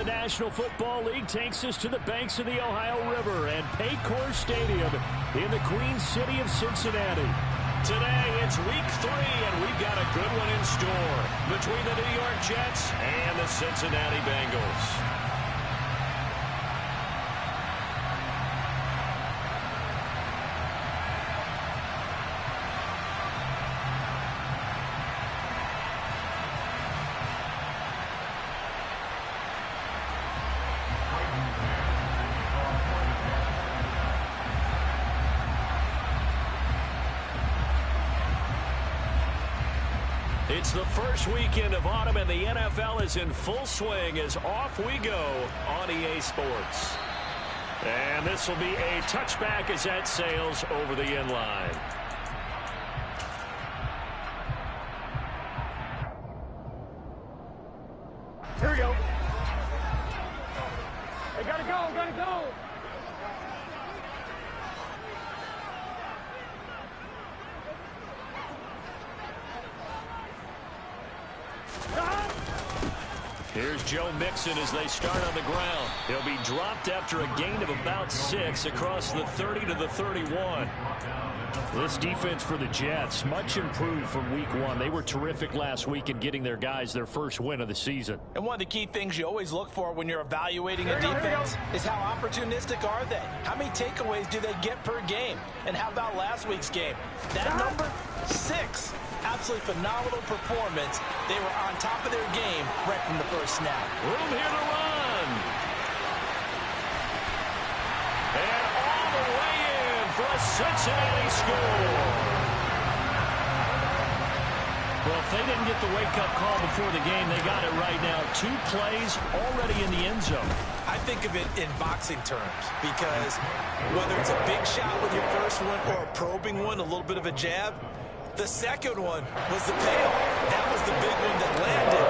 National Football League takes us to the banks of the Ohio River and Paycor Stadium in the Queen City of Cincinnati. Today, it's week 3, and we've got a good one in store between the New York Jets and the Cincinnati Bengals. It's the first weekend of autumn, and the NFL is in full swing as off we go on EA Sports. And this will be a touchback as that sails over the end line. Here we go. Hey, gotta go, gotta go. Here's Joe Mixon as they start on the ground. He'll be dropped after a gain of about 6 across the 30 to the 31. This defense for the Jets, much improved from week 1. They were terrific last week in getting their guys their first win of the season. And one of the key things you always look for when you're evaluating a defense is how opportunistic are they? How many takeaways do they get per game? And how about last week's game? That number, 6. Absolutely phenomenal performance. They were on top of their game right from the first snap. Room here to run. And all the way in for a Cincinnati score. Well, if they didn't get the wake-up call before the game, they got it right now. 2 plays already in the end zone. I think of it in boxing terms because whether it's a big shot with your first one or a probing one, a little bit of a jab, the second one was the payoff. That was the big one that landed.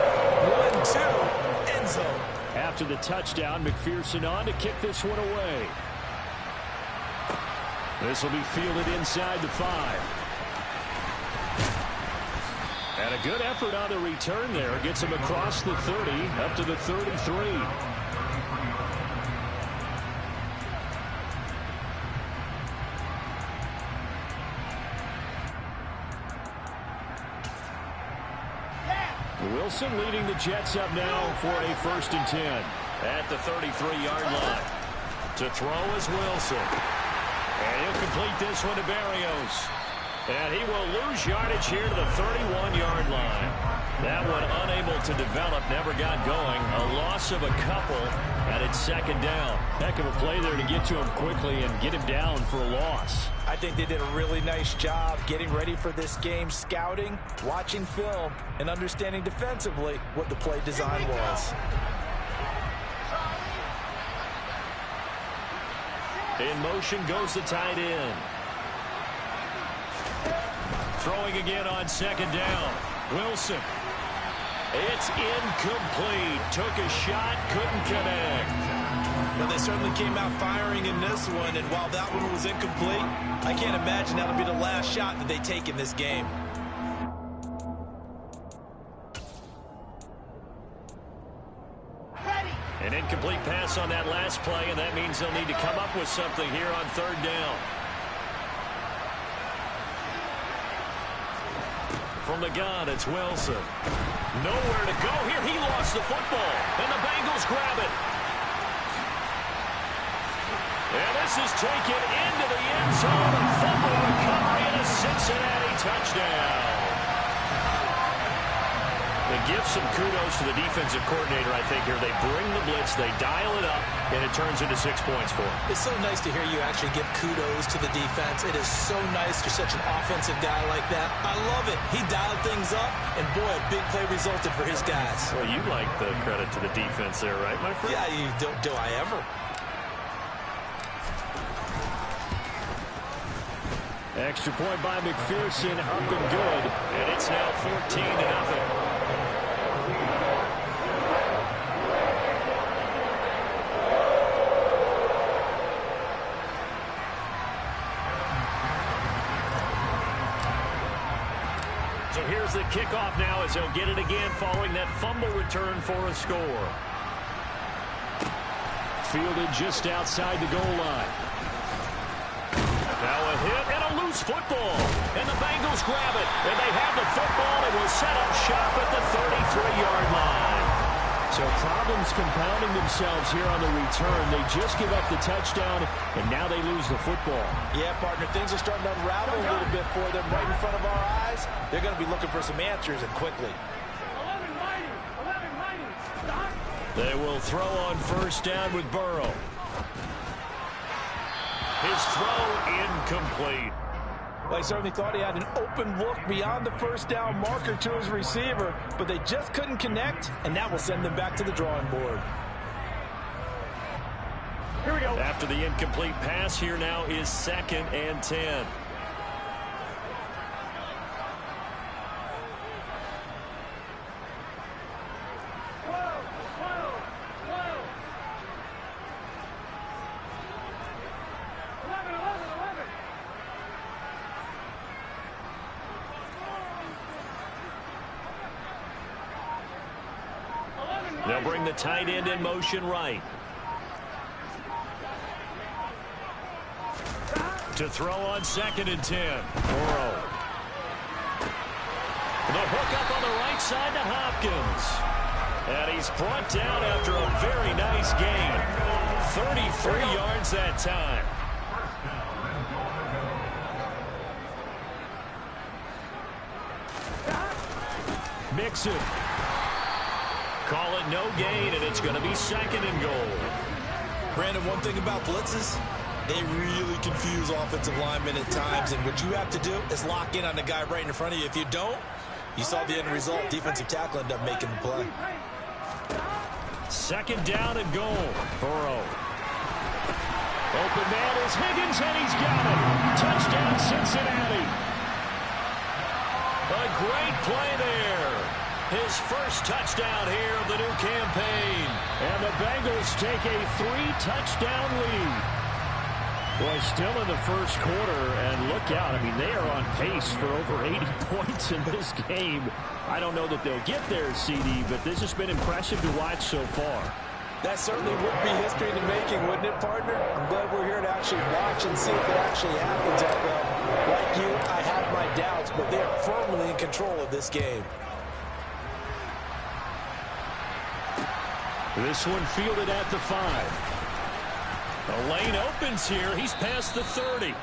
1-2, end zone. After the touchdown, McPherson on to kick this one away. This will be fielded inside the 5. And a good effort on the return there. Gets him across the 30, up to the 33. Wilson leading the Jets up now for a 1st and 10. At the 33-yard line. To throw is Wilson. And he'll complete this one to Berrios. And he will lose yardage here to the 31-yard line. That one unable to develop, never got going. A loss of a couple, and it's 2nd down. Heck of a play there to get to him quickly and get him down for a loss. I think they did a really nice job getting ready for this game, scouting, watching film, and understanding defensively what the play design was. In motion goes the tight end. Throwing again on 2nd down. Wilson. It's incomplete. Took a shot, couldn't connect. Well, they certainly came out firing in this one, and while that one was incomplete, I can't imagine that'll be the last shot that they take in this game. An incomplete pass on that last play, and that means they'll need to come up with something here on 3rd down. From the gun, it's Wilson. Nowhere to go here. He lost the football, and the Bengals grab it. And this is taken into the end zone. A fumble recovery and a Cincinnati touchdown. They give some kudos to the defensive coordinator, I think, here. They bring the blitz, they dial it up, and it turns into 6 points for them. It's so nice to hear you actually give kudos to the defense. It is so nice for such an offensive guy like that. I love it. He dialed things up, and boy, a big play resulted for his guys. Well, you like the credit to the defense there, right, my friend? Yeah, do I ever? Extra point by McPherson, up and good. And it's now 14-0. So here's the kickoff now as they'll get it again following that fumble return for a score. fielded just outside the goal line. Now a hit and a loose football. And the Bengals grab it. And they have the football and will set up shop at the 33-yard line. So problems compounding themselves here on the return. They just give up the touchdown, and now they lose the football. Yeah, partner, things are starting to unravel a little bit for them right in front of our eyes. They're going to be looking for some answers, and quickly. 11-90, stop. They will throw on first down with Burrow. His throw incomplete. Well, he certainly thought he had an open look beyond the first down marker to his receiver, but they just couldn't connect, and that will send them back to the drawing board. Here we go. After the incomplete pass, here now is 2nd and 10. They'll bring the tight end in motion right. To throw on 2nd and 10. Burrow. The hook up on the right side to Hopkins. And he's brought down after a very nice gain. 33 yards that time. Mixon. Call it no gain, and it's going to be 2nd and goal. Brandon, one thing about blitzes, they really confuse offensive linemen at times, and what you have to do is lock in on the guy right in front of you. If you don't, you saw the end result. Defensive tackle ended up making the play. 2nd down and goal. Burrow. Open man is Higgins, and he's got it. Touchdown, Cincinnati. A great play there. His first touchdown here of the new campaign. And the Bengals take a 3-touchdown lead. Boy, still in the first quarter, and look out. I mean, they are on pace for over 80 points in this game. I don't know that they'll get there, CD, but this has been impressive to watch so far. That certainly would be history in the making, wouldn't it, partner? I'm glad we're here to actually watch and see if it actually happens. Like you, I have my doubts, but they're firmly in control of this game. This one fielded at the 5. The lane opens here. He's past the 30.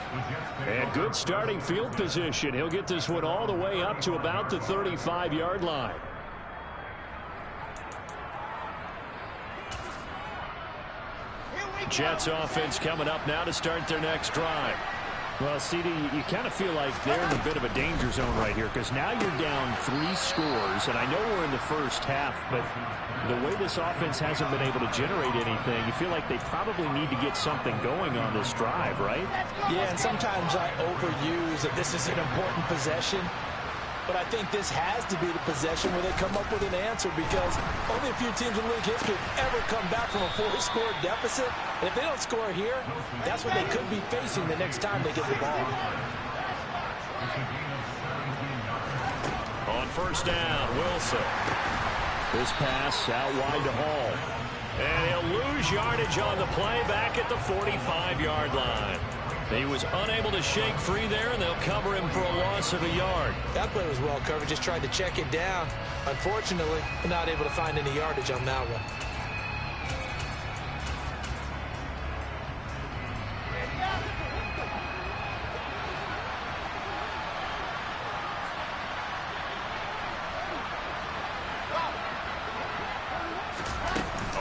And good starting field position. He'll get this one all the way up to about the 35-yard line. Jets offense coming up now to start their next drive. Well, CD, you kind of feel like they're in a bit of a danger zone right here because now you're down 3 scores, and I know we're in the first half, but the way this offense hasn't been able to generate anything, you feel like they probably need to get something going on this drive, right? Yeah, and sometimes I overuse that this is an important possession, but I think this has to be the possession where they come up with an answer because only a few teams in league history have ever come back from a 4-score deficit. And if they don't score here, that's what they could be facing the next time they get the ball. On first down, Wilson. This pass out wide to Hall. And he'll lose yardage on the play back at the 45-yard line. He was unable to shake free there, and they'll cover him for a loss of a yard. That play was well covered. Just tried to check it down. Unfortunately, not able to find any yardage on that one.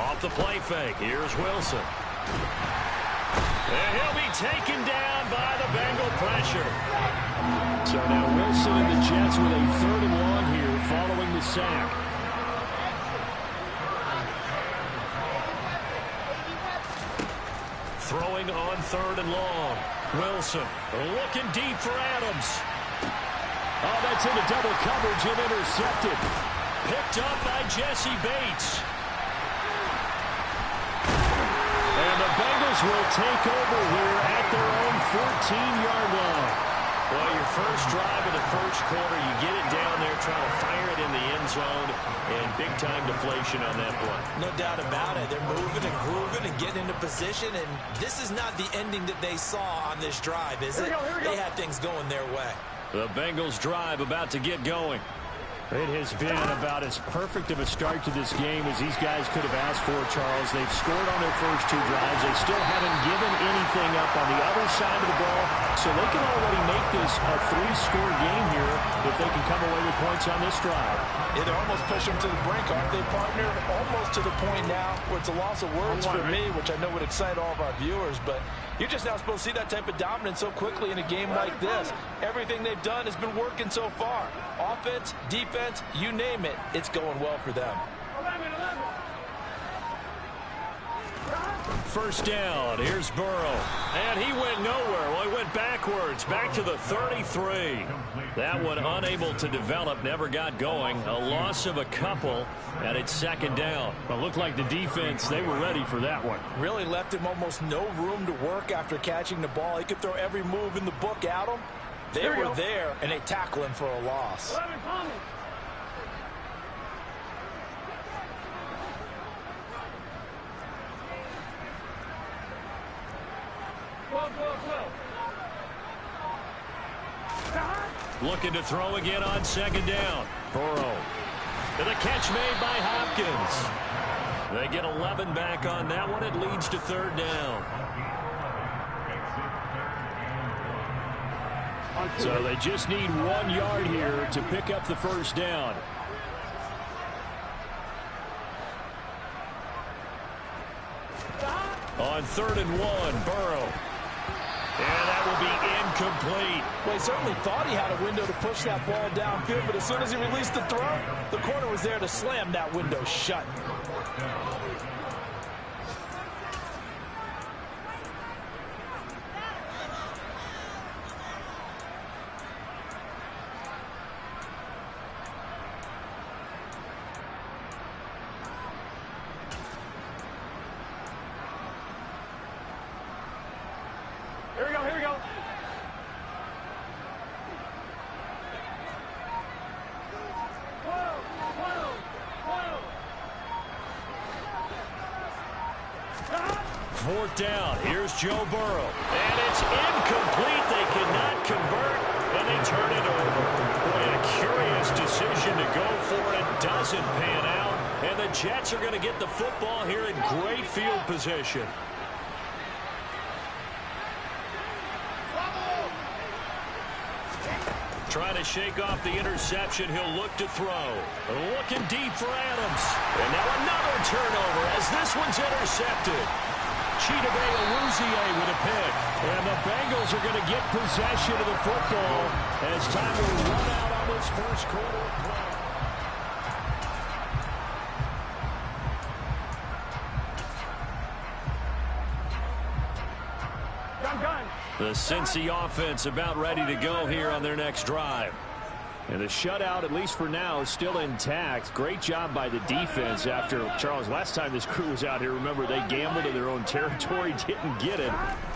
Off the play fake. Here's Wilson. And he'll be taken down by the Bengal pressure. So now Wilson and the Jets with a 3rd and long here following the sack. Throwing on 3rd and long. Wilson looking deep for Adams. Oh, that's into double coverage and intercepted. Picked up by Jesse Bates. And the Bengals will take over here at their own 14-yard line. Well, your first drive of the first quarter, you get it down there, try to fire it in the end zone, and big-time deflation on that play. No doubt about it. They're moving and grooving and getting into position, and this is not the ending that they saw on this drive, is it? Here we go. They had things going their way. The Bengals drive about to get going. It has been about as perfect of a start to this game as these guys could have asked for, Charles. They've scored on their first two drives. They still haven't given anything up on the other side of the ball, so they can already make this a three-score game here if they can come away with points on this drive. Yeah, they're almost pushing them to the brink, aren't they, partner? Almost to the point now where it's a loss of words for me, which I know would excite all of our viewers, but you're just not supposed to see that type of dominance so quickly in a game like this. Everything they've done has been working so far. Offense, defense, you name it, it's going well for them. 11. First down. Here's Burrow. And he went nowhere. Well, he went backwards. Back to the 33. That one unable to develop. Never got going. A loss of a couple. And it's second down. But looked like the defense, they were ready for that one. Really left him almost no room to work after catching the ball. He could throw every move in the book at him. They were there, and they tackle him for a loss. 11, Tommy. Looking to throw again on second down. Burrow. And the catch made by Hopkins. They get 11 back on that one. It leads to third down. So they just need 1 yard here to pick up the first down. On 3rd and 1, Burrow. And that will be incomplete. Well, he certainly thought he had a window to push that ball downfield, but as soon as he released the throw, the corner was there to slam that window shut. Here we go. 4th down. Here's Joe Burrow. And it's incomplete. They cannot convert, and they turn it over. Boy, a curious decision to go for it. Doesn't pan out, and the Jets are going to get the football here in great field position. Trying to shake off the interception. He'll look to throw. Looking deep for Adams. And now another turnover as this one's intercepted. Chidobe Awuzie with a pick. And the Bengals are going to get possession of the football as time will run out on this first quarter of play. The Cincy offense about ready to go here on their next drive. And the shutout, at least for now, is still intact. Great job by the defense after, Charles, last time this crew was out here, remember, they gambled in their own territory, didn't get it.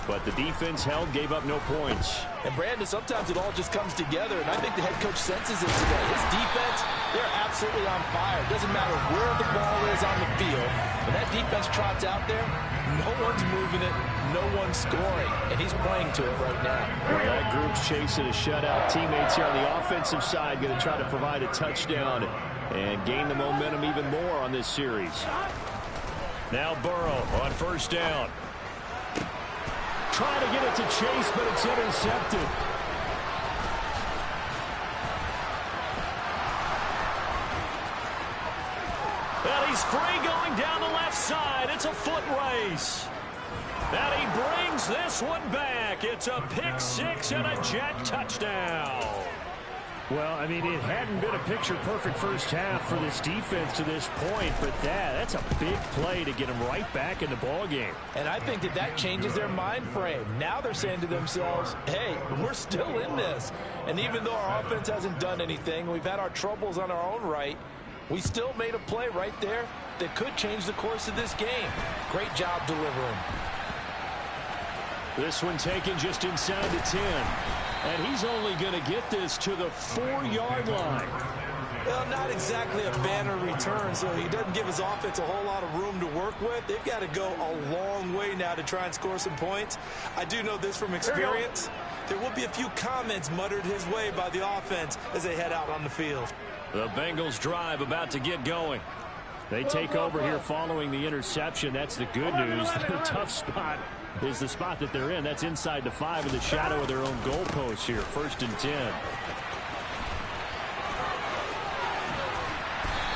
But the defense held, gave up no points. And, Brandon, sometimes it all just comes together, and I think the head coach senses it today. His defense, they're absolutely on fire. It doesn't matter where the ball is on the field. When that defense trots out there, no one's moving it, no one's scoring, and he's playing to it right now. Well, that group's chasing a shutout. Teammates here on the offensive side going to try to provide a touchdown and gain the momentum even more on this series. Now Burrow on first down. Trying to get it to Chase, but it's intercepted. Well, he's free going down the left side. It's a foot race. And he brings this one back. It's a pick six and a Jet touchdown. Well, I mean, it hadn't been a picture-perfect first half for this defense to this point, but that's a big play to get them right back in the ballgame. And I think that changes their mind frame. Now they're saying to themselves, hey, we're still in this. And even though our offense hasn't done anything, we've had our troubles on our own right, we still made a play right there that could change the course of this game. Great job delivering. This one taken just inside the 10. And he's only going to get this to the 4-yard line. Well, not exactly a banner return, so he doesn't give his offense a whole lot of room to work with. They've got to go a long way now to try and score some points. I do know this from experience. There will be a few comments muttered his way by the offense as they head out on the field. The Bengals drive about to get going. They take over here following the interception. That's the good news. Their tough spot is the spot that they're in. That's inside the 5 in the shadow of their own goalpost here. 1st and 10.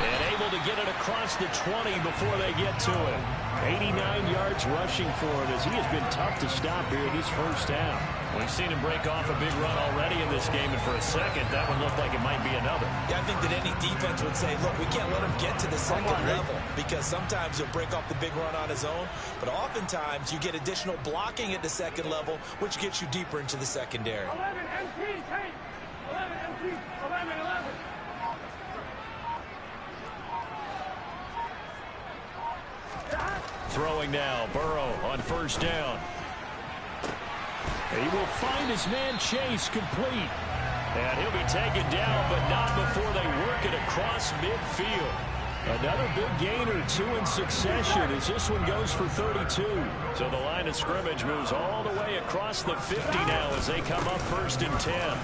And able to get it across the 20 before they get to it. 89 yards rushing for him as he has been tough to stop here in this first half. We've seen him break off a big run already in this game, and for a second, that one looked like it might be another. Yeah, I think that any defense would say, look, we can't let him get to the second level because sometimes he'll break off the big run on his own, but oftentimes you get additional blocking at the second level, which gets you deeper into the secondary. 11 MT, take. 11 MT, 11. Throwing now, Burrow on 1st down. He will find his man Chase complete. And he'll be taken down, but not before they work it across midfield. Another big gain or 2 in succession as this one goes for 32. So the line of scrimmage moves all the way across the 50 now as they come up 1st and 10.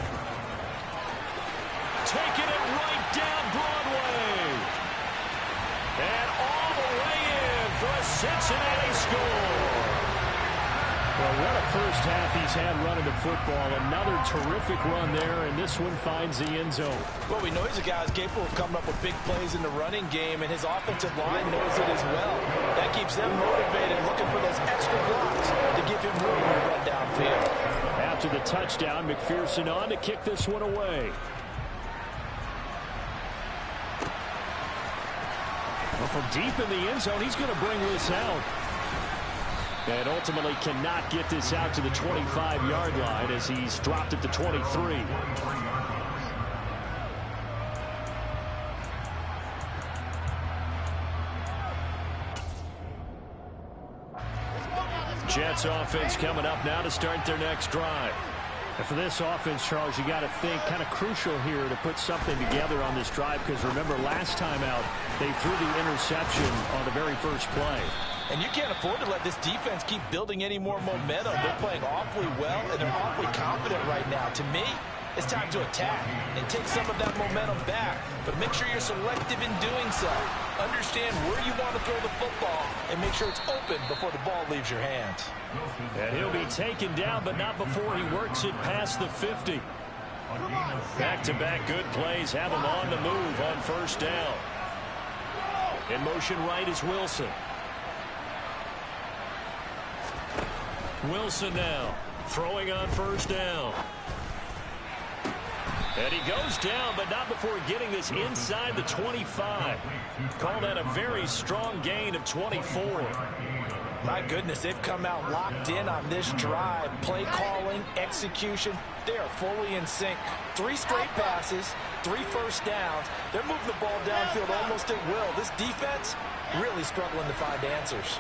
Taking it right down Broadway. And all the way in for a Cincinnati score. Well, what a first half he's had running the football. Another terrific run there, and this one finds the end zone. Well, we know he's a guy who's capable of coming up with big plays in the running game, and his offensive line knows it as well. That keeps them motivated, looking for those extra blocks to give him room to run downfield. After the touchdown, McPherson on to kick this one away. Well, from deep in the end zone, he's going to bring this out. And ultimately cannot get this out to the 25-yard line as he's dropped at the 23. Jets offense coming up now to start their next drive. And for this offense, Charles, you got to think kind of crucial here to put something together on this drive because remember last time out they threw the interception on the very first play. And you can't afford to let this defense keep building any more momentum. They're playing awfully well, and they're awfully confident right now. To me, it's time to attack and take some of that momentum back. But make sure you're selective in doing so. Understand where you want to throw the football and make sure it's open before the ball leaves your hands. And he'll be taken down, but not before he works it past the 50. Back-to-back good plays have him on the move on 1st down. In motion right is Wilson. Wilson now throwing on 1st down. And he goes down, but not before getting this inside the 25. Call that a very strong gain of 24. My goodness, they've come out locked in on this drive. Play calling, execution, they are fully in sync. 3 straight passes, 3 first downs. They're moving the ball downfield almost at will. This defense really struggling to find answers.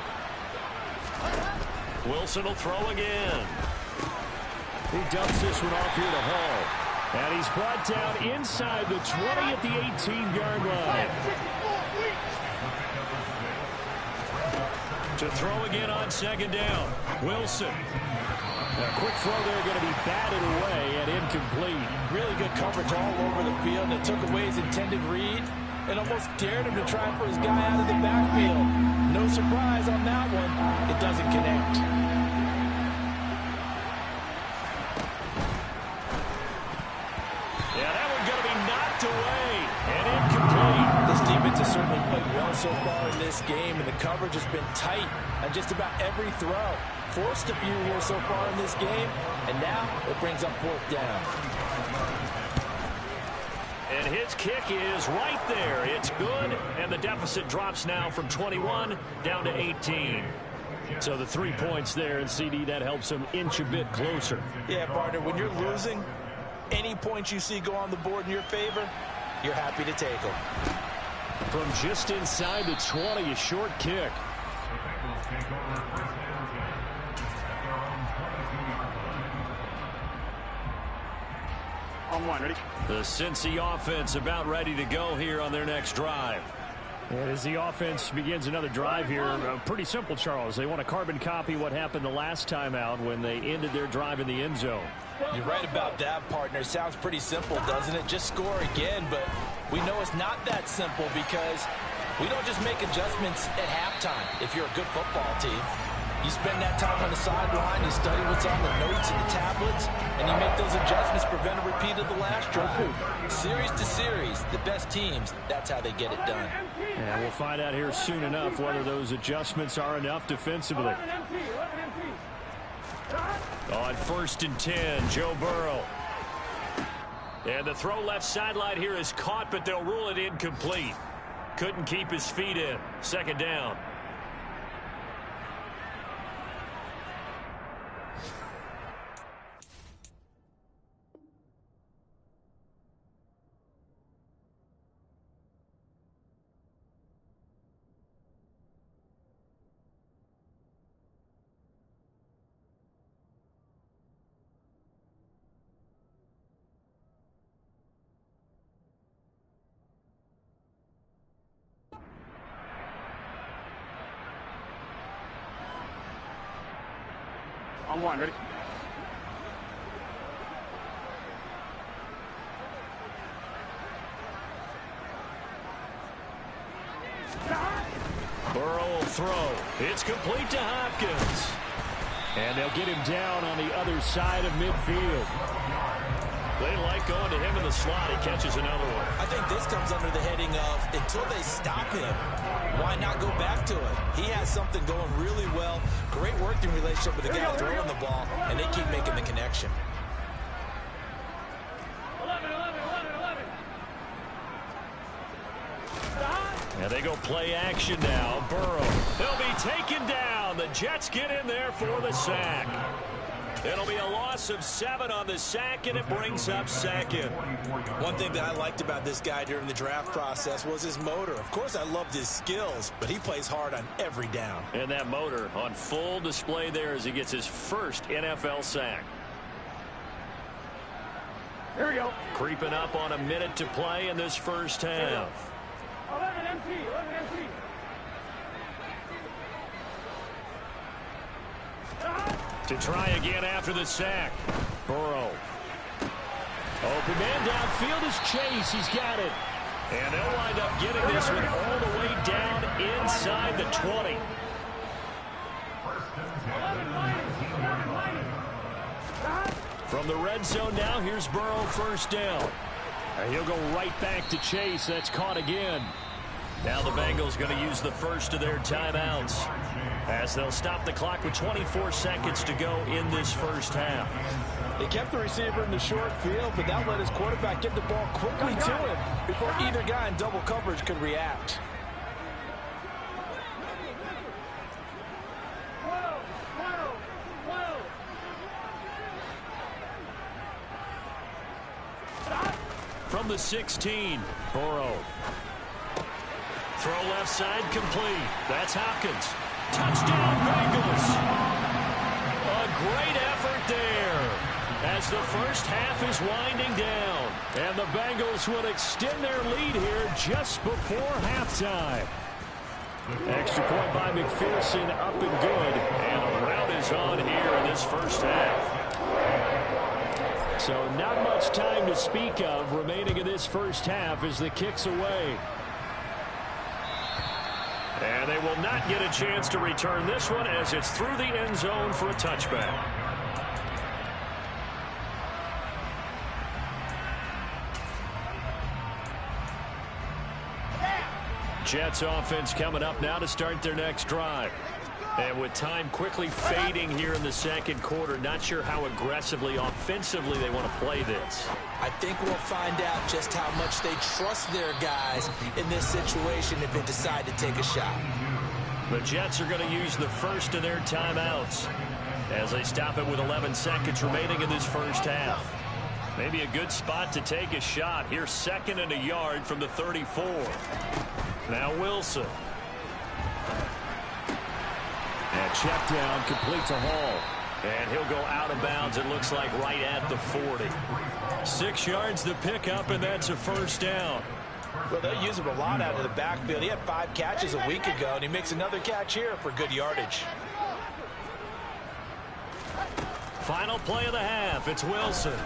Wilson will throw again. He dumps this one off here to Hall. And he's brought down inside the 20 at the 18-yard line. To throw again on 2nd down. Wilson. A quick throw there going to be batted away and incomplete. Really good coverage all over the field. It took away his intended read and almost dared him to try for his guy out of the backfield. No surprise on that one. It doesn't connect. Yeah, that one's going to be knocked away and incomplete. This defense has certainly played well so far in this game, and the coverage has been tight on just about every throw. Forced a few here so far in this game, and now it brings up 4th down. And his kick is right there. It's good, and the deficit drops now from 21 down to 18. So the 3 points there, and CD, that helps him inch a bit closer. Yeah, partner, when you're losing, any points you see go on the board in your favor, you're happy to take them. From just inside the 20, a short kick. On one, ready? The Cincy offense about ready to go here on their next drive. And as the offense begins another drive here, pretty simple, Charles. They want to carbon copy what happened the last time out when they ended their drive in the end zone. You're right about that, partner. Sounds pretty simple, doesn't it? Just score again, but we know it's not that simple because we don't just make adjustments at halftime if you're a good football team. You spend that time on the sideline, you study what's on the notes and the tablets, and you make those adjustments, prevent a repeat of the last drive. Series to series, the best teams, that's how they get it done. And we'll find out here soon enough whether those adjustments are enough defensively. On 1st and 10, Joe Burrow. And the throw left sideline here is caught, but they'll rule it incomplete. Couldn't keep his feet in. 2nd down. On one, ready? Burrow will throw. It's complete to Hopkins. And they'll get him down on the other side of midfield. They like going to him in the slot. He catches another one. I think this comes under the heading of until they stop him, why not go back to it? He has something going really well. Great working relationship with the guy throwing the ball, and they keep making the connection. 11. And they go play action now. Burrow. He'll be taken down. The Jets get in there for the sack. It'll be a loss of 7 on the sack, and it brings up 2nd. One thing that I liked about this guy during the draft process was his motor. Of course, I loved his skills, but he plays hard on every down. And that motor on full display there as he gets his first NFL sack. Here we go. Creeping up on a minute to play in this first half. 11 MT. To try again after the sack. Burrow. Open man downfield is Chase. He's got it. And they'll wind up getting this one all the way down inside the 20. From the red zone now, here's Burrow 1st down. And he'll go right back to Chase. That's caught again. Now the Bengals going to use the first of their timeouts as they'll stop the clock with 24 seconds to go in this first half. They kept the receiver in the short field, but that let his quarterback get the ball quickly to him before either guy in double coverage could react. From the 16, Burrow. Throw left side complete. That's Hopkins. Touchdown, Bengals. A great effort there as the first half is winding down. And the Bengals will extend their lead here just before halftime. Extra point by McPherson, up and good. And a rout is on here in this first half. So not much time to speak of remaining in this first half as the kick's away. And they will not get a chance to return this one as it's through the end zone for a touchback. Jets offense coming up now to start their next drive. And with time quickly fading here in the second quarter, not sure how aggressively, offensively they want to play this. I think we'll find out just how much they trust their guys in this situation if they decide to take a shot. The Jets are going to use the first of their timeouts as they stop it with 11 seconds remaining in this first half. Maybe a good spot to take a shot. Here's 2nd and a yard from the 34. Now Wilson. And check down complete to Hall. And he'll go out of bounds, it looks like, right at the 40. 6 yards to pick up, and that's a first down. Well, they'll use him a lot out of the backfield. He had 5 catches a week ago, and he makes another catch here for good yardage. Final play of the half. It's Wilson.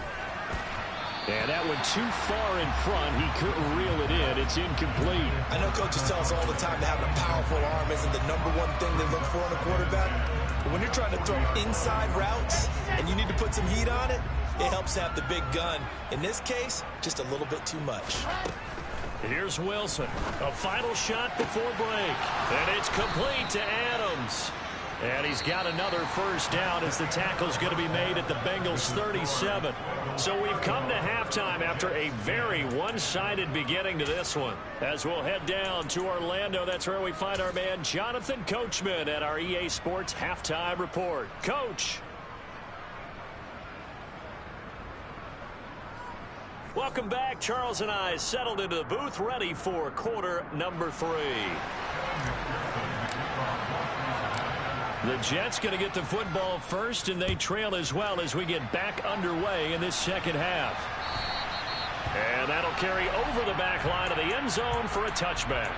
And that one too far in front. He couldn't reel it in. It's incomplete. I know coaches tell us all the time that having a powerful arm isn't the #1 thing they look for in a quarterback. But when you're trying to throw inside routes and you need to put some heat on it, it helps have the big gun. In this case, just a little bit too much. Here's Wilson. A final shot before break. And it's complete to Adams. And he's got another first down as the tackle's going to be made at the Bengals 37. So we've come to halftime after a very one-sided beginning to this one. As we'll head down to Orlando, that's where we find our man Jonathan Coachman at our EA Sports Halftime Report. Coach. Welcome back. Charles and I settled into the booth, ready for quarter number 3. The Jets going to get the football first, and they trail as well as we get back underway in this second half. And that'll carry over the back line of the end zone for a touchback.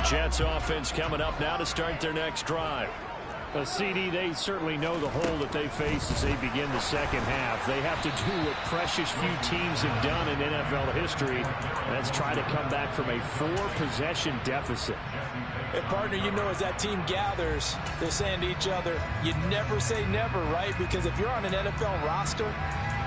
Jets offense coming up now to start their next drive. CD, they certainly know the hole that they face as they begin the second half. They have to do what precious few teams have done in NFL history. That's try to come back from a 4-possession deficit. And partner, you know, as that team gathers, they're saying to each other, you never say never, right? Because if you're on an NFL roster,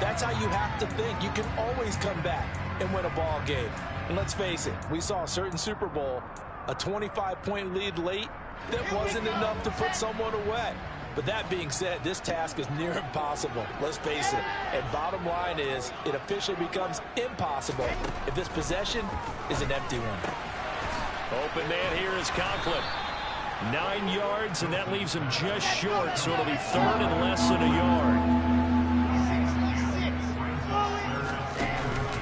that's how you have to think. You can always come back and win a ball game. And let's face it, we saw a certain Super Bowl, a 25-point lead late, that wasn't enough to put someone away. But that being said, this task is near impossible. Let's face it. And bottom line is, it officially becomes impossible if this possession is an empty one. Open man here is Conklin. 9 yards, and that leaves him just short, so it'll be 3rd and less than a yard.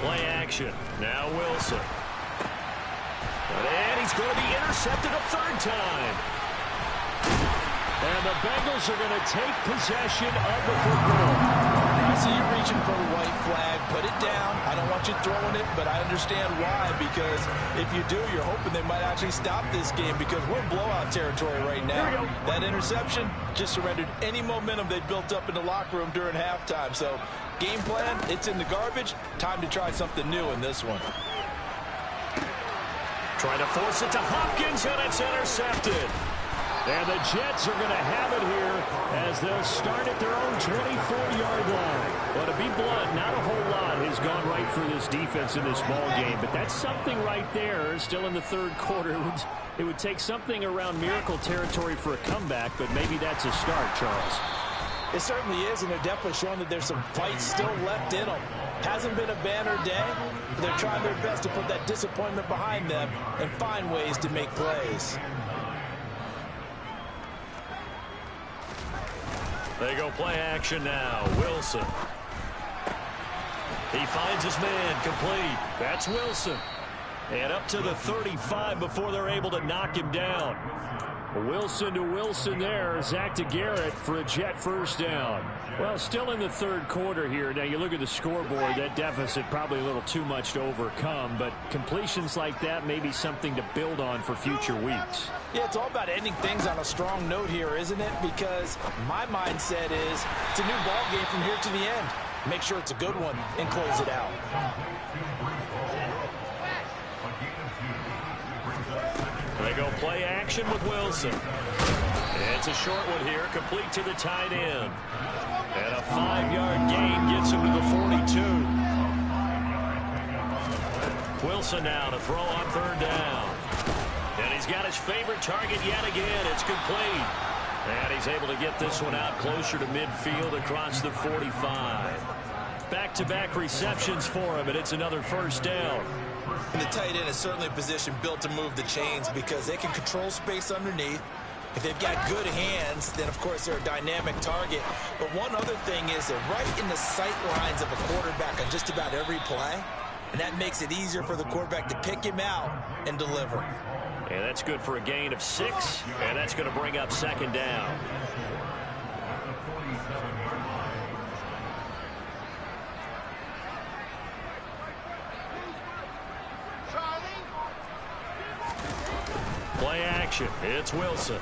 Play action. Now Wilson. And he's going to be intercepted a 3rd time. And the Bengals are going to take possession of the football. I see you reaching for the white flag. Put it down. I don't want you throwing it, but I understand why. Because if you do, you're hoping they might actually stop this game because we're in blowout territory right now. That interception just surrendered any momentum they built up in the locker room during halftime. So game plan, it's in the garbage. Time to try something new in this one. Trying to force it to Hopkins, and it's intercepted. And the Jets are going to have it here as they'll start at their own 24-yard line. Well, to be blunt, not a whole lot has gone right for this defense in this ball game, but that's something right there. Still in the 3rd quarter. It would take something around miracle territory for a comeback, but maybe that's a start, Charles. It certainly is, and they're definitely showing that there's some fight still left in them. Hasn't been a banner day. They're trying their best to put that disappointment behind them and find ways to make plays. They go play action now. Wilson. He finds his man complete. That's Wilson. And up to the 35 before they're able to knock him down. Wilson to Wilson there. Zach to Garrett for a Jet first down. Well, still in the 3rd quarter here. Now, you look at the scoreboard, that deficit probably a little too much to overcome, but completions like that may be something to build on for future weeks. Yeah, it's all about ending things on a strong note here, isn't it? Because my mindset is it's a new ball game from here to the end. Make sure it's a good one and close it out. They go play action with Wilson. It's a short one here, complete to the tight end. And a 5-yard gain gets him to the 42. Wilson now to throw on 3rd down. And he's got his favorite target yet again. It's complete. And he's able to get this one out closer to midfield across the 45. Back-to-back receptions for him, and it's another first down. And the tight end is certainly a position built to move the chains because they can control space underneath. If they've got good hands, then, of course, they're a dynamic target. But one other thing is they're right in the sight lines of a quarterback on just about every play. and that makes it easier for the quarterback to pick him out and deliver. And that's good for a gain of 6, and that's going to bring up second down. Play action. It's Wilson.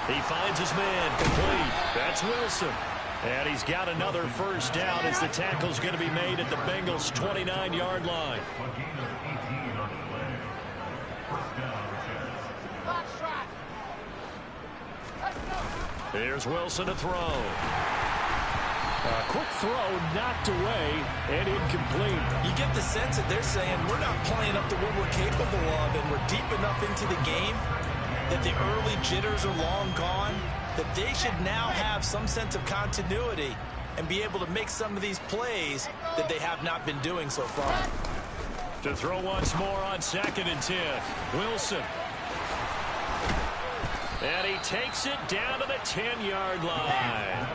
He finds his man complete. That's Wilson. And he's got another first down as the tackle's going to be made at the Bengals' 29-yard line. Here's Wilson to throw. A quick throw knocked away and incomplete. You get the sense that they're saying we're not playing up to what we're capable of, and we're deep enough into the game that the early jitters are long gone, that they should now have some sense of continuity and be able to make some of these plays that they have not been doing so far. To throw once more on 2nd and 10. Wilson. And he takes it down to the 10-yard line.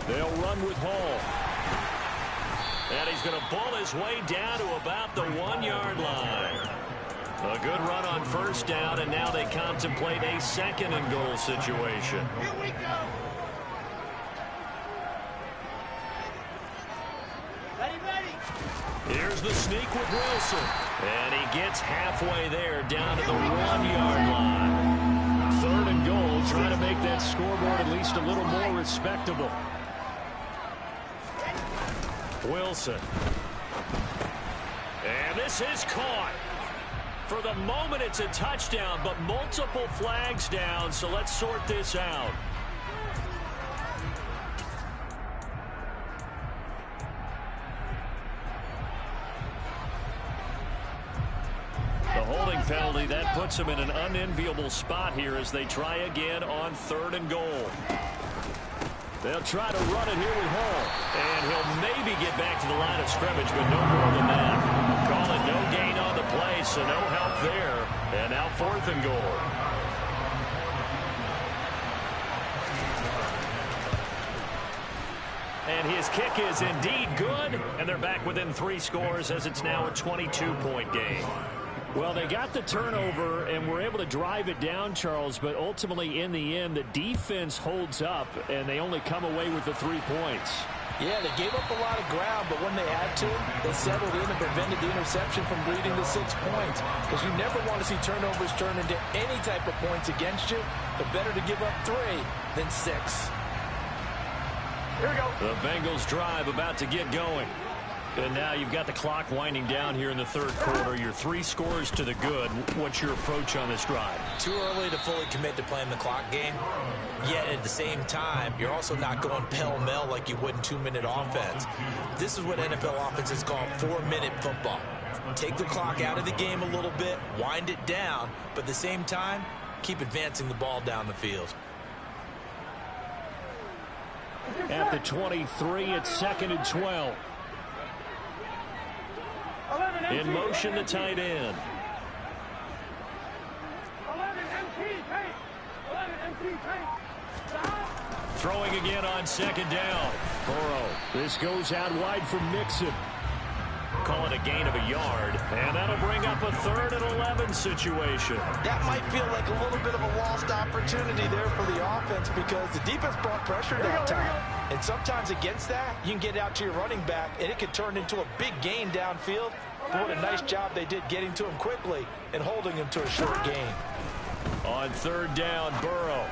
They'll run with Hall. And he's going to bull his way down to about the 1-yard line. A good run on first down, and now they contemplate a 2nd and goal situation. Here we go. Ready. Here's the sneak with Wilson. And he gets halfway there down to the 1-yard line. 3rd and goal, trying to make that scoreboard at least a little more respectable. Wilson. And this is caught. For the moment, it's a touchdown, but multiple flags down, so let's sort this out. The holding penalty, that puts him in an unenviable spot here as they try again on 3rd and goal. They'll try to run it here with Hall. And he'll maybe get back to the line of scrimmage, but no more than that. Call it no gain on the play, so no help there. And now 4th and goal. And his kick is indeed good. And they're back within 3 scores as it's now a 22-point game. Well, they got the turnover and were able to drive it down, Charles, but ultimately in the end, the defense holds up, and they only come away with the 3 points. Yeah, they gave up a lot of ground, but when they had to, they settled in and prevented the interception from leading to 6 points. Because you never want to see turnovers turn into any type of points against you, but better to give up 3 than 6. Here we go. The Bengals drive about to get going. And now you've got the clock winding down here in the 3rd quarter. You're 3 scores to the good. What's your approach on this drive? Too early to fully commit to playing the clock game. Yet at the same time, you're also not going pell-mell like you would in 2-minute offense. This is what NFL offenses call 4-minute football. Take the clock out of the game a little bit, wind it down, but at the same time, keep advancing the ball down the field. At the 23, it's 2nd and 12. In motion, the tight end. 11 MT tank. 11 MT tank. Throwing again on 2nd down. Burrow. This goes out wide for Mixon. Call it a gain of a yard, and that'll bring up a 3rd and 11 situation. That might feel like a little bit of a lost opportunity there for the offense because the defense brought pressure that time. And sometimes against that, you can get out to your running back, and it could turn into a big gain downfield. But what a nice job they did getting to him quickly and holding him to a short gain. On 3rd down, Burrow.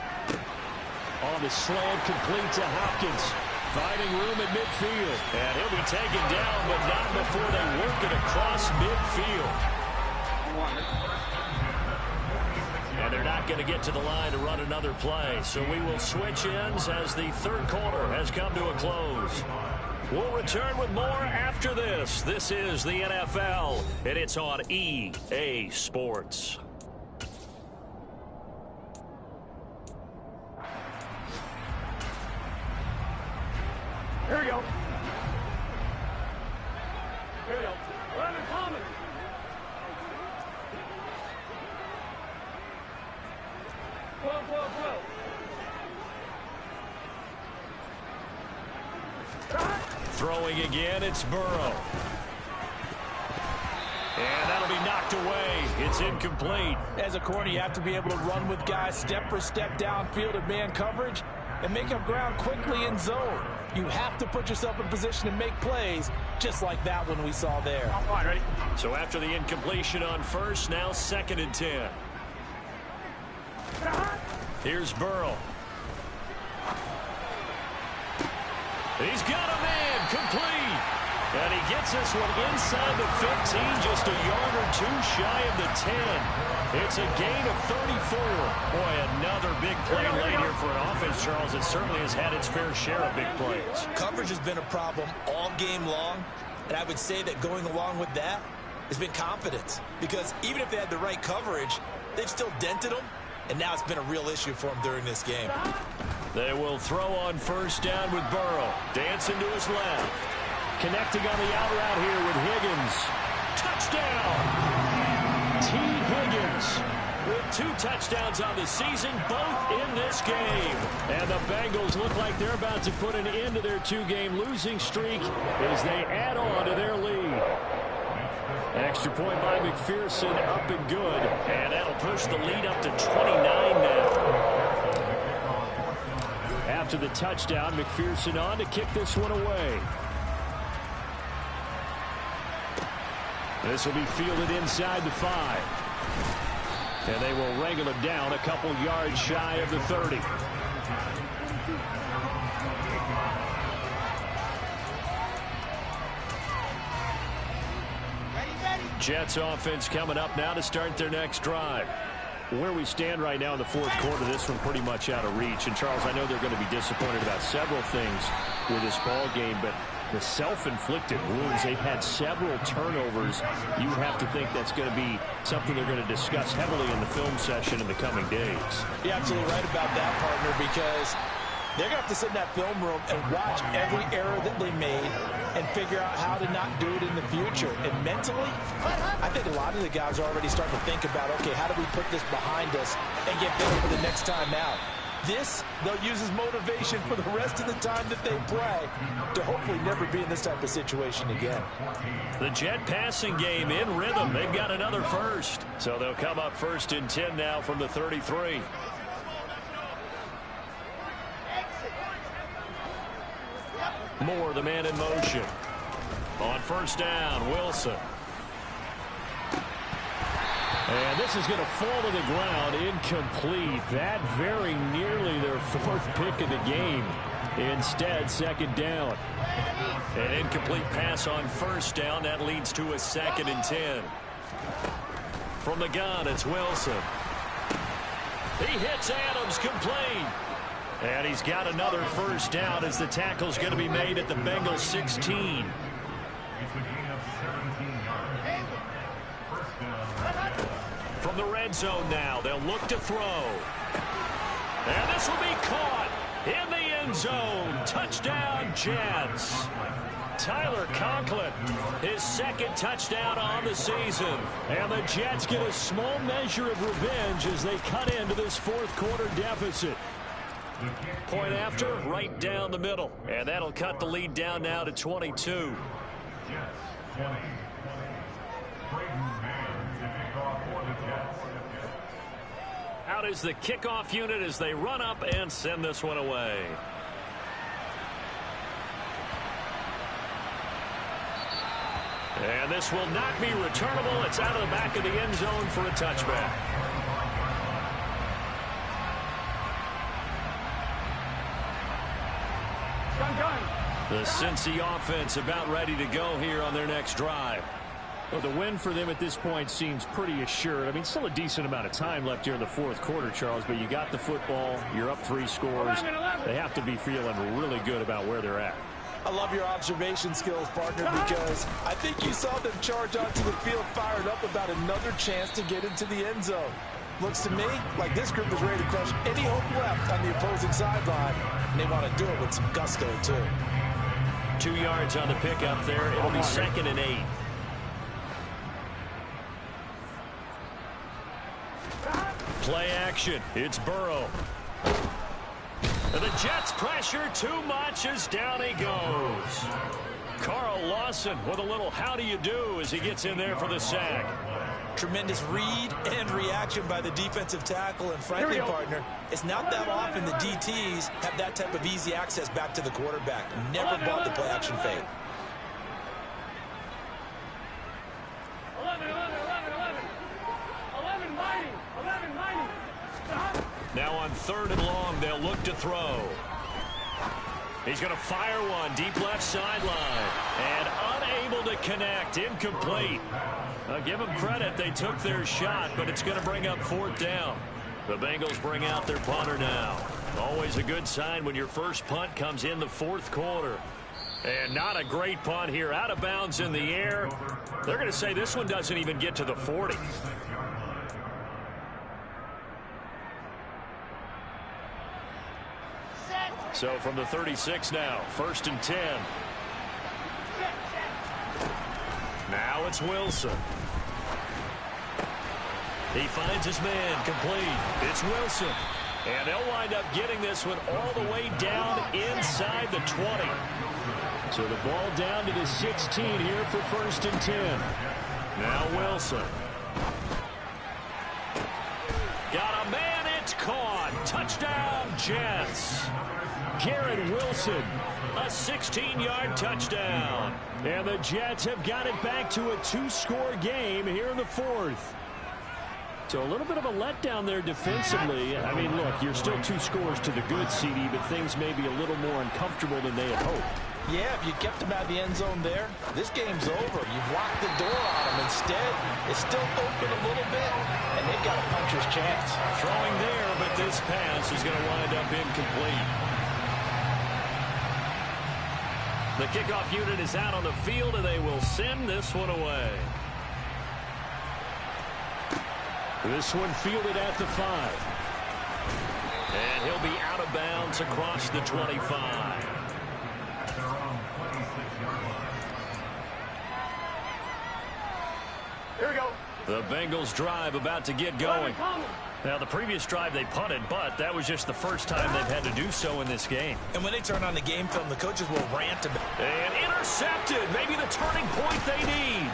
On the slant, complete to Hopkins. Finding room at midfield. And he'll be taken down, but not before they work it across midfield. And they're not going to get to the line to run another play. So we will switch ends as the 3rd quarter has come to a close. We'll return with more after this. This is the NFL, and it's on EA Sports. Here we go. Here we go. 11 Thomas. Throwing again, it's Burrow. And that'll be knocked away. It's incomplete. As a corner, you have to be able to run with guys step for step downfield in man coverage and make up ground quickly in zone. You have to put yourself in position to make plays, just like that one we saw there. All right, ready? So after the incompletion on first, now 2nd and 10. Here's Burrow. He's got a man, complete. And he gets this one inside the 15, just a yard or two shy of the 10. It's a gain of 34. Boy, another big play late here for an offense, Charles, that certainly has had its fair share of big plays. Coverage has been a problem all game long, and I would say that going along with that has been confidence. Because even if they had the right coverage, they've still dented them, and now it's been a real issue for them during this game. They will throw on first down with Burrow. Dancing to his left. Connecting on the out route here with Higgins. Touchdown! T. Higgins with 2 touchdowns on the season, both in this game. And the Bengals look like they're about to put an end to their 2-game losing streak as they add on to their lead. Extra point by McPherson, up and good. And that'll push the lead up to 29 now. After the touchdown, McPherson on to kick this one away. This will be fielded inside the 5. And they will wrangle it down a couple yards shy of the 30. Jets offense coming up now to start their next drive. Where we stand right now in the 4th quarter, this one pretty much out of reach. And, Charles, I know they're going to be disappointed about several things with this ball game, but the self-inflicted wounds, they've had several turnovers. You would have to think that's going to be something they're going to discuss heavily in the film session in the coming days. You're absolutely right about that, partner, because they're going to have to sit in that film room and watch every error that they made and figure out how to not do it in the future. And mentally, I think a lot of the guys are already starting to think about, okay, how do we put this behind us and get better for the next time out? This, they'll use as motivation for the rest of the time that they play to hopefully never be in this type of situation again. The Jet passing game in rhythm. They've got another first. So they'll come up 1st and 10 now from the 33. Moore, the man in motion. On first down, Wilson. And this is going to fall to the ground, incomplete. That very nearly their 4th pick of the game. Instead, 2nd down. An incomplete pass on first down. That leads to a 2nd and 10. From the gun, it's Wilson. He hits Adams, complete. And he's got another first down as the tackle's going to be made at the Bengals 16. From the red zone now, they'll look to throw. And this will be caught in the end zone. Touchdown, Jets. Tyler Conklin, his 2nd touchdown on the season. And the Jets get a small measure of revenge as they cut into this 4th quarter deficit. Point after, right down the middle. And that'll cut the lead down now to 22. Out is the kickoff unit as they run up and send this one away. And this will not be returnable. It's out of the back of the end zone for a touchback. The Cincy offense about ready to go here on their next drive. Well, the win for them at this point seems pretty assured. I mean, still a decent amount of time left here in the 4th quarter, Charles, but you got the football. You're up 3 scores. They have to be feeling really good about where they're at. I love your observation skills, partner, because I think you saw them charge onto the field fired up about another chance to get into the end zone. Looks to me like this group is ready to crush any hope left on the opposing sideline, and they want to do it with some gusto, too. 2 yards on the pickup there. It'll be 2nd and 8. Play action. It's Burrow. And the Jets pressure too much as down he goes. Carl Lawson with a little how do you do as he gets in there for the sack. Tremendous read and reaction by the defensive tackle, and frankly, partner, it's not that often the DTs have that type of easy access back to the quarterback. Never bought the play action fake. 11 mighty. Now on 3rd and long, they'll look to throw. He's going to fire one deep left sideline and unable to connect. Incomplete. I'll give them credit. They took their shot, but it's going to bring up 4th down. The Bengals bring out their punter now. Always a good sign when your first punt comes in the 4th quarter. And not a great punt here. Out of bounds in the air. They're going to say this one doesn't even get to the 40. So from the 36 now, 1st and 10. Now it's Wilson. He finds his man, complete. It's Wilson. And they'll wind up getting this one all the way down inside the 20. So the ball down to the 16 here for 1st and 10. Now Wilson. Got a man, it's caught. Touchdown, Jets. Garrett Wilson. A 16-yard touchdown. And the Jets have got it back to a 2-score game here in the 4th. So a little bit of a letdown there defensively. I mean, look, you're still 2 scores to the good, CD, but things may be a little more uncomfortable than they had hoped. Yeah, if you kept them out of the end zone there, this game's over. You've locked the door on them. Instead, it's still open a little bit, and they've got a puncher's chance. Throwing there, but this pass is going to wind up incomplete. The kickoff unit is out on the field, and they will send this one away. This one fielded at the 5. And he'll be out of bounds across the 25. Here we go. The Bengals drive about to get going. Now, the previous drive they punted, but that was just the first time they've had to do so in this game. And when they turn on the game film, the coaches will rant about it. And intercepted. Maybe the turning point they need.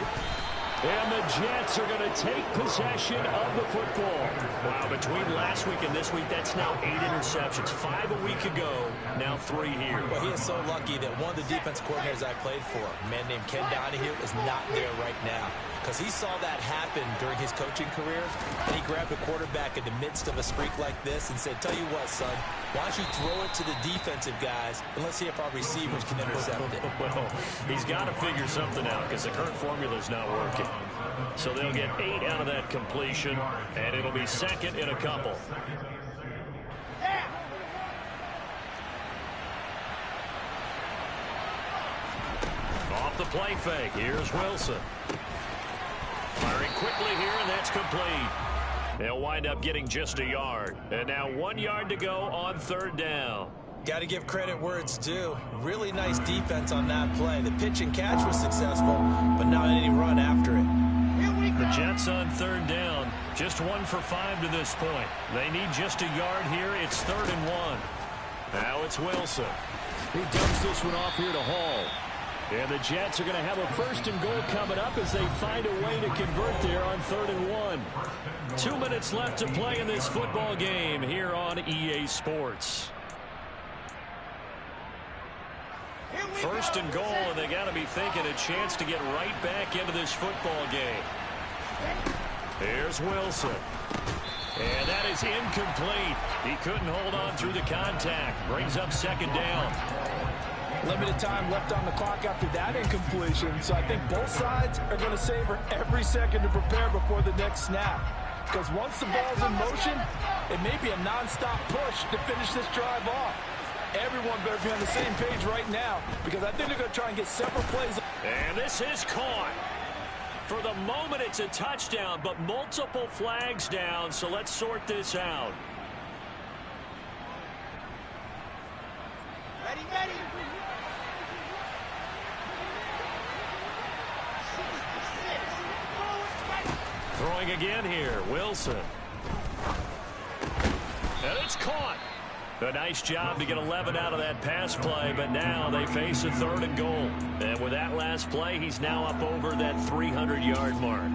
And the Jets are going to take possession of the football. Wow, between last week and this week, that's now 8 interceptions. 5 a week ago, now 3 here. Well, he is so lucky that one of the defense coordinators I played for, a man named Ken Donahue, is not there right now. Because he saw that happen during his coaching career, and he grabbed a quarterback in the midst of a streak like this and said, tell you what, son, why don't you throw it to the defensive guys, and let's see if our receivers can intercept it. Well, he's got to figure something out because the current formula is not working. So they'll get 8 out of that completion, and it'll be 2nd and a couple. Off the play fake. Here's Wilson. Firing quickly here, and that's complete. They'll wind up getting just a yard. And now 1 yard to go on 3rd down. Got to give credit where it's due. Really nice defense on that play. The pitch and catch was successful, but not any run after it. The Jets on 3rd down. Just 1 for 5 to this point. They need just a yard here. It's 3rd and 1. Now it's Wilson. He dumps this one off here to Hall. And the Jets are going to have a 1st and goal coming up as they find a way to convert there on 3rd and 1. 2 minutes left to play in this football game here on EA Sports. 1st and goal, and they got to be thinking a chance to get right back into this football game. Here's Wilson. And that is incomplete. He couldn't hold on through the contact. Brings up 2nd down. Limited time left on the clock after that incompletion, so I think both sides are going to savor every second to prepare before the next snap. Because once the ball's in motion, it may be a non-stop push to finish this drive off. Everyone better be on the same page right now, because I think they're going to try and get several plays. And this is caught. For the moment, it's a touchdown, but multiple flags down, so let's sort this out. Ready. Throwing again here, Wilson. And it's caught. A nice job to get 11 out of that pass play, but now they face a 3rd and goal. And with that last play, he's now up over that 300-yard mark.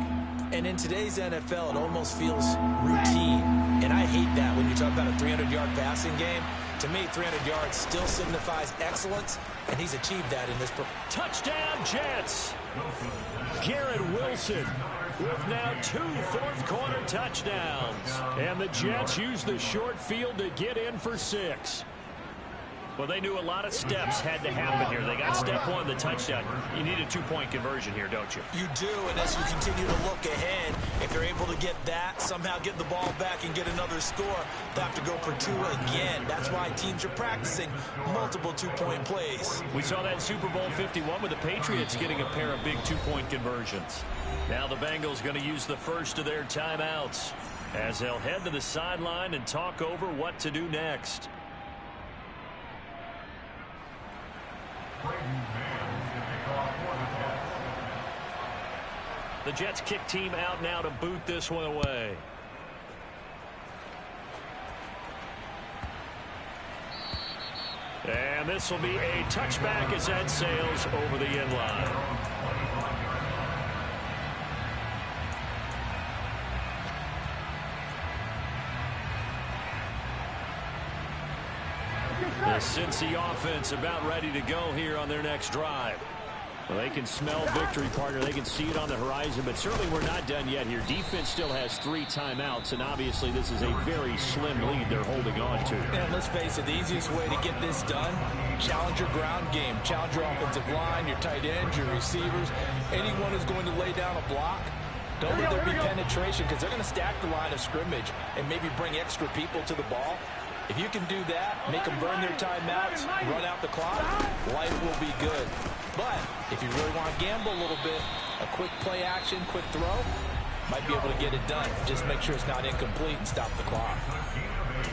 And in today's NFL, it almost feels routine. And I hate that when you talk about a 300-yard passing game. To me, 300 yards still signifies excellence, and he's achieved that in this. Touchdown, Jets! Garrett Wilson with now 2 fourth-quarter touchdowns. And the Jets use the short field to get in for 6. Well, they knew a lot of steps had to happen here. They got step 1, the touchdown. You need a 2-point conversion here, don't you? You do, and as you continue to look ahead, if you're able to get that, somehow get the ball back and get another score, they have to go for 2 again. That's why teams are practicing multiple 2-point plays. We saw that in Super Bowl 51 with the Patriots getting a pair of big 2-point conversions. Now the Bengals going to use the first of their timeouts as they'll head to the sideline and talk over what to do next. The Jets kick team out now to boot this one away. And this will be a touchback as that sails over the end line. The Cincy offense about ready to go here on their next drive. Well, they can smell victory, partner. They can see it on the horizon, but certainly we're not done yet here. Defense still has 3 timeouts, and obviously this is a very slim lead they're holding on to. And let's face it, the easiest way to get this done, challenge your ground game. Challenge your offensive line, your tight ends, your receivers, anyone who's going to lay down a block. Don't let there be penetration because they're going to stack the line of scrimmage and maybe bring extra people to the ball. If you can do that, make them burn their timeouts, run out the clock, life will be good. But if you really want to gamble a little bit, a quick play action, quick throw, might be able to get it done. Just make sure it's not incomplete and stop the clock.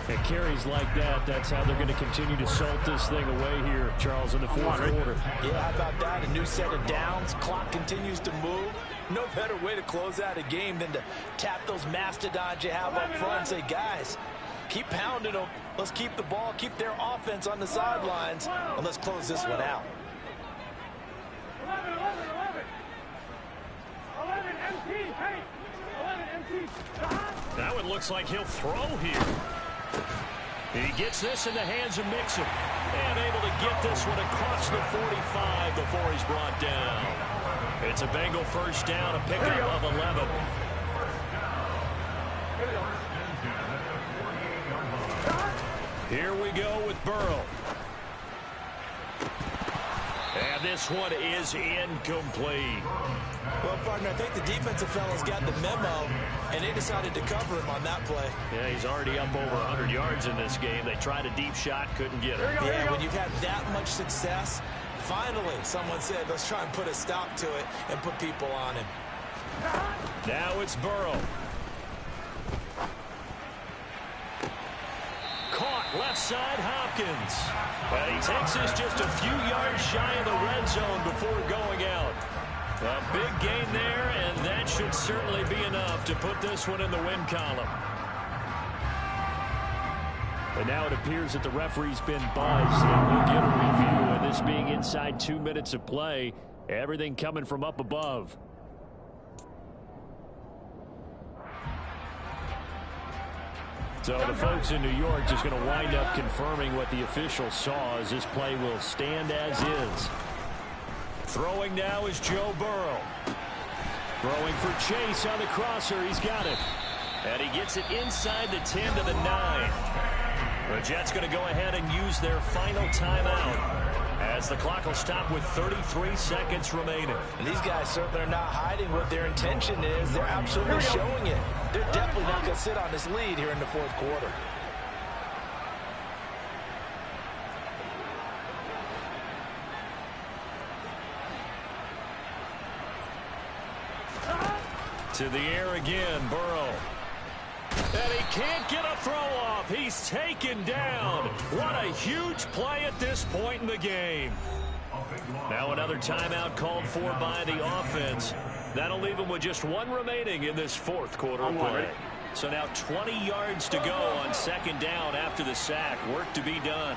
And carries like that, that's how they're going to continue to salt this thing away here, Charles, in the 4th quarter. Yeah, how about that? A new set of downs. Clock continues to move. No better way to close out a game than to tap those mastodons you have up front and say, guys, keep pounding them. Let's keep the ball, keep their offense on the sidelines, and let's close this one out. 11 MT, hey! 11 MT. That one looks like he'll throw here. He gets this in the hands of Mixon. And able to get this one across the 45 before he's brought down. It's a Bengal first down, a pickup of 11. Here we go with Burrow. And this one is incomplete. Well, partner, I think the defensive fellas got the memo, and they decided to cover him on that play. Yeah, he's already up over 100 yards in this game. They tried a deep shot, couldn't get it. Yeah, when you've had that much success, finally someone said, let's try and put a stop to it and put people on him. Now it's Burrow. Caught left side, Hopkins. And he takes this just a few yards shy of the red zone before going out. A big gain there, and that should certainly be enough to put this one in the win column. And now it appears that the referee's been buzzed, and we'll get a review, and this being inside 2 minutes of play, everything coming from up above. So the folks in New York just going to wind up confirming what the official saw, as this play will stand as is. Throwing now is Joe Burrow. Throwing for Chase on the crosser. He's got it. And he gets it inside the 10 to the 9. The Jets going to go ahead and use their final timeout as the clock will stop with 33 seconds remaining. And these guys certainly are not hiding what their intention is. They're absolutely showing it. They're definitely not going to sit on this lead here in the 4th quarter. To the air again, Burrow. And he can't get a throw off. He's taken down. What a huge play at this point in the game. Now another timeout called for by the offense. That'll leave him with just one remaining in this 4th quarter play. So now 20 yards to go on second down after the sack. Work to be done.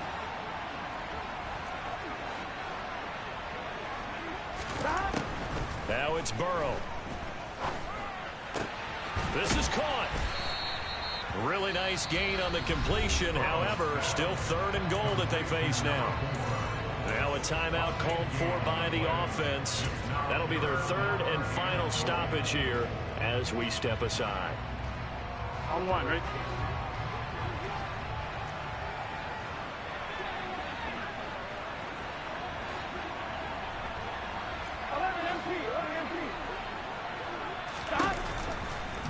Now it's Burrow. This is caught. Really nice gain on the completion. However, still 3rd and goal that they face now. Now a timeout called for by the offense. That'll be their 3rd and final stoppage here as we step aside. On one, right?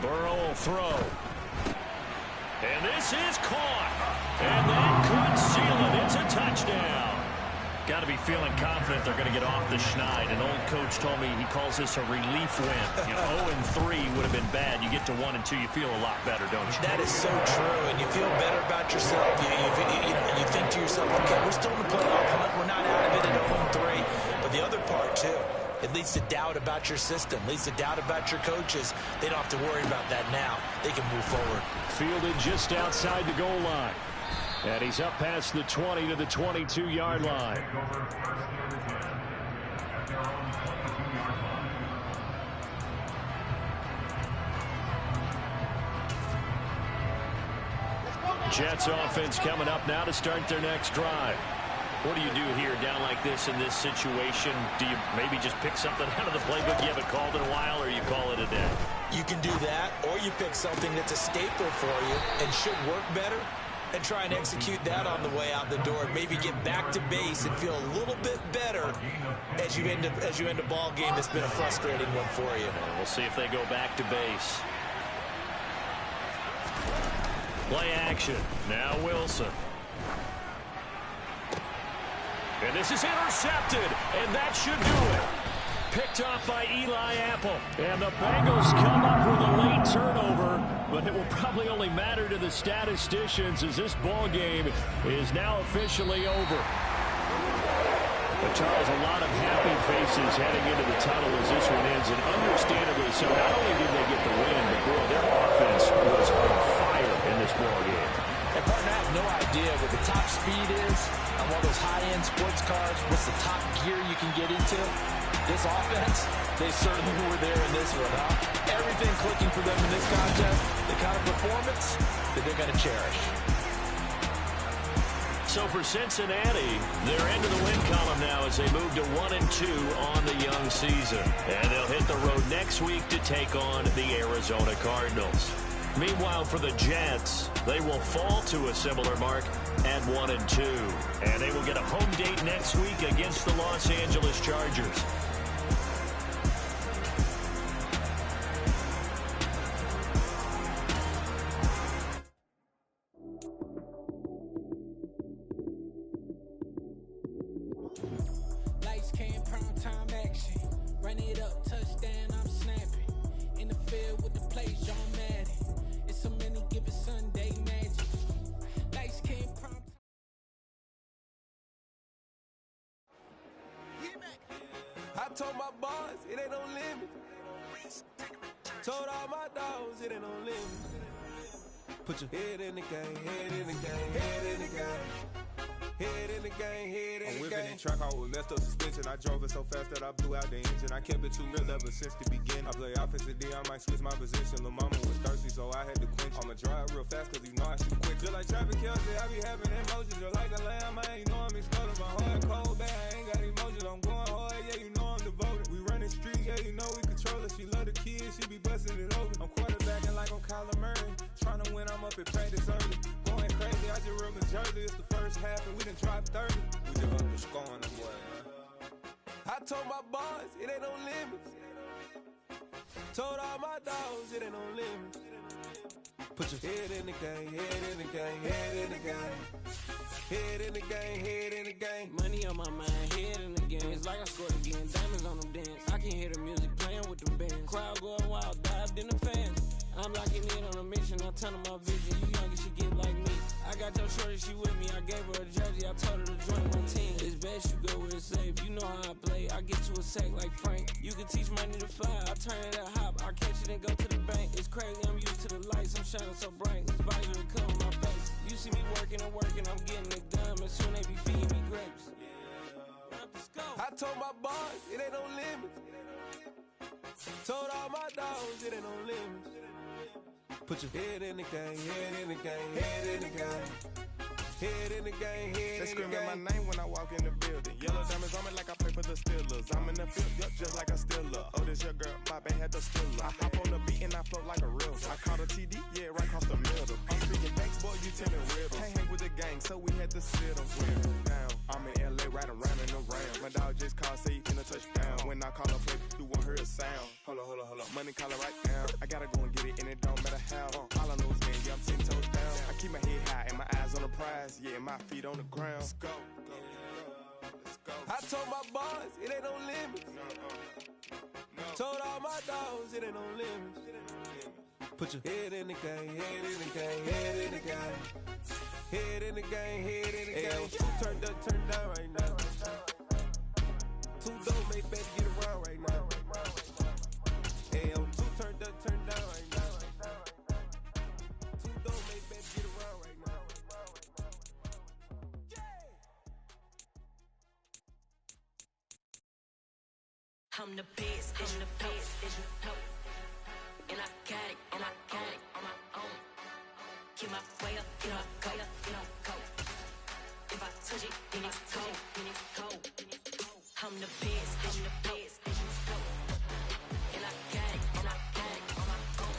Burrow will throw. And this is caught. And that could seal it. It's a touchdown. Got to be feeling confident they're going to get off the schneid. An old coach told me he calls this a relief win. 0-3 would have been bad. You get to 1-2, you feel a lot better, don't you? That is so true, and you feel better about yourself. You think to yourself, okay, we're still in the playoff hunt. We're not out of it at 0-3. But the other part, too, it leads to doubt about your system, leads to doubt about your coaches. They don't have to worry about that now. They can move forward. Fielded just outside the goal line. And he's up past the 20 to the 22-yard line. Jets offense coming up now to start their next drive. What do you do here down like this in this situation? Do you maybe just pick something out of the playbook you haven't called in a while, or you call it a day? You can do that, or you pick something that's a staple for you and should work better, and try and execute that on the way out the door. Maybe get back to base and feel a little bit better as you end a ball game that's been a frustrating one for you. And we'll see if they go back to base. Play action. Now Wilson. And this is intercepted, and that should do it. Picked off by Eli Apple. And the Bengals come up with a late turnover, but it will probably only matter to the statisticians as this ball game is now officially over. But Charles, a lot of happy faces heading into the tunnel as this one ends, and understandably so. Not only did they get the win, but boy, their offense was on fire in this ball game. And partner, I have no idea what the top speed is on one of those high-end sports cars. What's the top gear you can get into? This offense, they certainly were there in this one, huh? Everything clicking for them in this contest, the kind of performance that they're going to cherish. So for Cincinnati, they're into the win column now as they move to 1-2 on the young season. And they'll hit the road next week to take on the Arizona Cardinals. Meanwhile, for the Jets, they will fall to a similar mark at 1-2. And they will get a home date next week against the Los Angeles Chargers. Lights came, prime time action. Run it up, touchdown, I'm snapping. In the field with the plays, John Madden. It's so many given Sunday magic. Lights came, prime time. I told my boys it ain't no limit. Told all my dogs it ain't no limit. Put your head in the game, head in the game, head in the game. Head in the game, head in the game. I'm whipping the track out with messed up suspension. I drove it so fast that I blew out the engine. I kept it too real ever since the beginning. I play offensive D, I might switch my position. Lil' mama was thirsty, so I had to quench. I'ma drive real fast, cause you know I shoot quick. Just like traffic Kelsey, I be having emotions. Just like a lamb, I ain't know I'm exploding. My heart cold, bad, I ain't got emotions. I'm going hard, yeah, you know I'm devoted. We running streets, yeah, you know we control it. She love the kids, she be busting it over. I'm quarterbacking like I'm Kyler Murray. Trying to win, I'm up at practice early. Going crazy, I just real Jersey. It's the first half, and we done dropped 30. We just up to scoring them, boy. I told my boys, it ain't no limits. Told all my dogs, it ain't no limits. Put your head in the game, head in the game, head in the game. Head in the game, head in the game. Money on my mind, head in the game. It's like I scored again, diamonds on them dance. I can hear the music playing with the band. Crowd going wild, dived in the fans. I'm locking in on a mission, I turn on my vision. You young, you should get like me. I got your shorty, she with me. I gave her a jersey, I told her to join my team. It's best you go where it's safe. You know how I play. I get to a sack like Frank. You can teach money to fly. I turn it up hop. I catch it and go to the bank. It's crazy, I'm used to the lights. I'm shining so bright. This visor to cover my face. You see me working and working. I'm getting it done. And soon they be feeding me grapes. I told my boys, it ain't no limits. Told all my dogs, it ain't no limits. Put your head in the game, head in the game, head in the game. Head in the game, head in the game. They screaming my name when I walk in the building. Yellow diamonds on me like I play for the Steelers. I'm in the field, yup, just like a Steeler. Oh, this your girl, my band had the Steeler. I hop on the beat and I float like a real. I caught a TD, yeah, right across the middle. I'm speaking banks, boy, you tell me riddles. Can't hang with the gang, so we had to sit them down. I'm in LA, riding around in the Ram. My dog just called, say he finna touch down. When I call a play, you won't hear a sound. Hold up, money call it right down. I gotta go and get it, and it don't matter how. All I know is game, yeah, I'm 10 toes down. I keep my head high and my eyes on the prize. Yeah, my feet on the ground. Let's go. Let's go. I told my boys, it ain't no limits. No. Told all my dogs, it ain't no limits. Put your head in the game, head in the game, head in the game. Head in the game, head in the game. Two turned up, turned down right now. Two dope made better get around right now. Hey, two turned up, turned down right now. Two dope made better get around right now. I'm the best, I'm the best, and I got it, and I got it on my own. Get my way up, get up, go, get up, go. If I touch it, then it's cold, then it's cold. I'm the best, I'm the best, and I got it, and I got it on my own.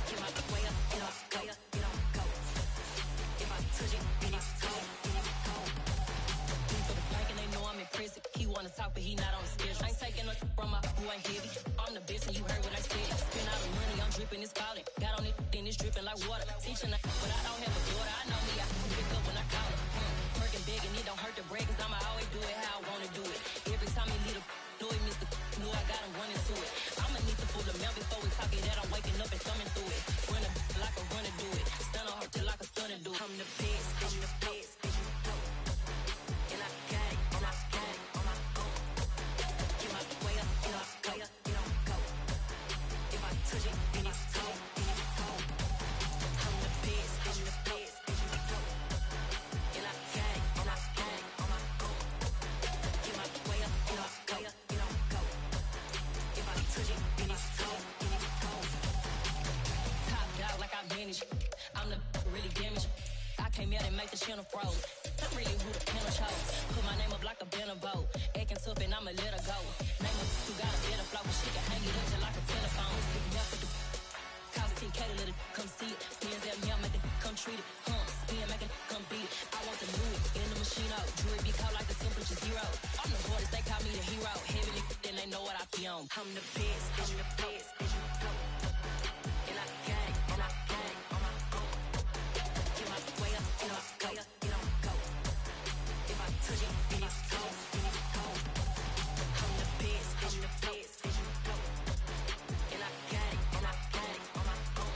Get my way up, get up, go, get up, go. If I touch it, then it's cold, then it's cold. He for the blank and they know I'm in prison. He wanna talk, but he not on the schedule. I ain't taking nothing from my boy heavy. I'm the best and you heard what I said. Spend all the money, I'm dripping, it's falling. Got on it, then it's dripping like water. Teaching that, but I don't have a daughter. I know me, I can pick up when I call it. Working big and it don't hurt the break, cause I'ma always do it how I wanna do it. Every time he lead a know he missed the know I got him running to it. I'ma need to pull the mail before we talk it that I'm waking up and thumbing through it. Run a like a runner do it. Stun on her till like a stunner do it. I'm the best, I'm the best, and I got it, and I got it on my own. Get my way up, get up, go, get up, go. If I touch it, then it's cold, then it's cold. I'm the best, I'm the best, and I got it, and I got it on my own. Get my way up, get up, go, get up, go. If I touch it, then it's cold, then it's cold. Top dog like I manage. I'm the really damaged. I came out and make the channel froze. I'm really who the panel chose. Put my name up like a banner boat. Acting tough and I'ma let her go. Name up who got a better flow, but she can hang it up just like a telephone. Now for the cost 10K to let it come see it. Bands at me, I make it come treat it. Spin, make it come beat it. I want the new in the machine out. Jewelry be called like the temperature zero. I'm the hardest, they call me the hero. Heavily, then they know what I be on. I'm the best, I'm the best, and I got it, and I got it on my own. Get my way up, get up, go, get up, go. If I touch it, then it's cold, then it's cold. I'm the best, I'm the best, and I got it, and I got it on my own.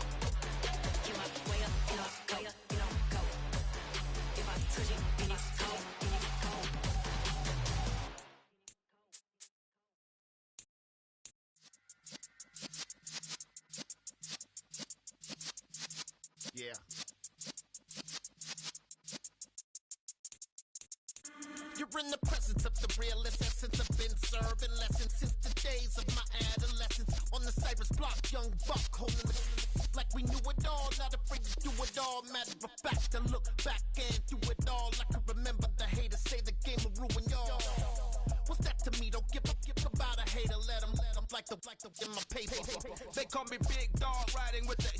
Get my way up, get up, go, get up, go. If I touch it, then it's cold, then it's cold. Yeah. You're in the presence of the realest essence. I've been serving lessons since the days of my adolescence. On the Cypress block, young buck holding the like we knew it all. Not afraid to do it all. Matter of fact, to look back and do it all. I can remember the haters say the game will ruin y'all. What's that to me? Don't give about a hater. Let them like the in my paper. They call me Big Dog, riding with the